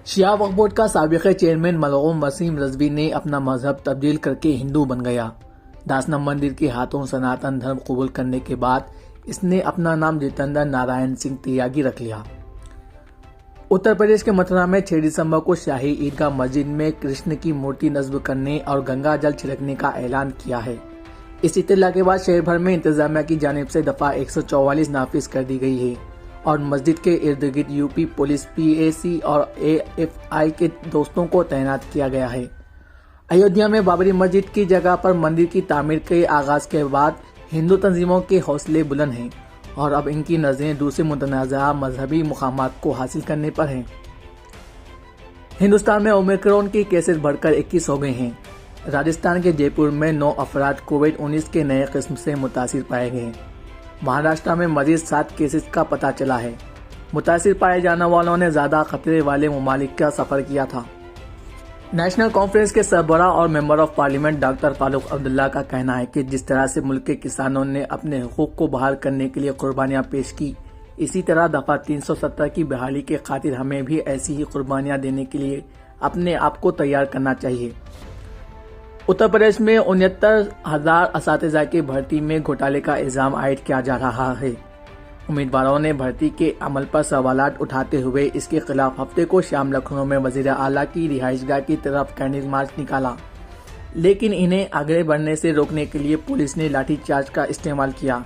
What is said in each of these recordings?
Shia Waqf board का साबिक़ chairman मलऊन Wasim Razvi ने अपना मजहब तब्दील करके हिंदू बन गया। दासनम मंदिर के हाथों सनातन धर्म कबूल करने के बाद इसने अपना नाम जितेंद्र नारायण सिंह त्यागी रख लिया। उत्तर प्रदेश के मथुरा में 6 दिसंबर को शाही ईदगाह मस्जिद में कृष्ण की मूर्ति नस्ब करने और गंगा जल छिड़कने का ऐलान किया है। इस इत्तला के बाद शहर भर में इंतजामिया की जानिब से दफा 144 नाफिज कर दी गई है और मस्जिद के इर्द गिर्द यूपी पुलिस, PAC और AFI के दोस्तों को तैनात किया गया है। अयोध्या में बाबरी मस्जिद की जगह पर मंदिर की तामीर के आगाज के बाद हिंदू तंजीमों के हौसले बुलंद हैं और अब इनकी नजरें दूसरे मुतनाज़ा मजहबी मुकामात को हासिल करने पर हैं। हिंदुस्तान में ओमिक्रॉन के केसेस बढ़कर 21 हो गए हैं। राजस्थान के जयपुर में 9 अफराद कोविड-19 के नए किस्म से मुतासिर पाए गए। महाराष्ट्र में मजीद 7 केसेस का पता चला है। मुतासिर पाए जाने वालों ने ज्यादा खतरे वाले ममालिक का सफर किया था। नेशनल कॉन्फ्रेंस के सरबराह और member of parliament doctor Farooq Abdullah का कहना है कि जिस तरह से मुल्क के किसानों ने अपने हुकूक को बहाल करने के लिए कुर्बानियां पेश की, इसी तरह दफा 370 की बहाली के खातिर हमें भी ऐसी ही कुर्बानियां देने के लिए अपने आप को तैयार करना चाहिए। उत्तर प्रदेश में 69,000 असातिज़ा की भर्ती में घोटाले का इल्जाम आयद किया जा रहा है। उम्मीदवारों ने भर्ती के अमल पर सवालात उठाते हुए इसके खिलाफ हफ्ते को शाम लखनऊ में वजीर आला की रिहाइशगाह की तरफ कैंडल मार्च निकाला, लेकिन इन्हें आगे बढ़ने से रोकने के लिए पुलिस ने लाठीचार्ज का इस्तेमाल किया,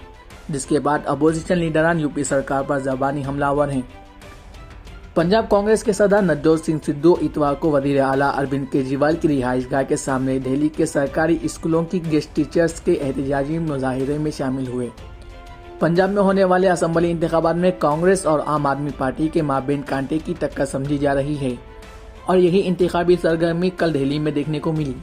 जिसके बाद अपोजिशन लीडरान यूपी सरकार पर ज़बानी हमलावर हैं। पंजाब कांग्रेस के सदर नवजोत सिंह सिद्धू इतवार को वजीर आला अरविंद केजरीवाल की रिहाइशगाह के सामने दिल्ली के सरकारी स्कूलों की गेस्ट टीचर्स के एहतजाजी मुजाहिरे में शामिल हुए। पंजाब में होने वाले असेंबली इंतखाबात में कांग्रेस और आम आदमी पार्टी के माबेन कांटे की टक्कर समझी जा रही है और यही इंतखाबी सरगर्मी कल दिल्ली में देखने को मिली।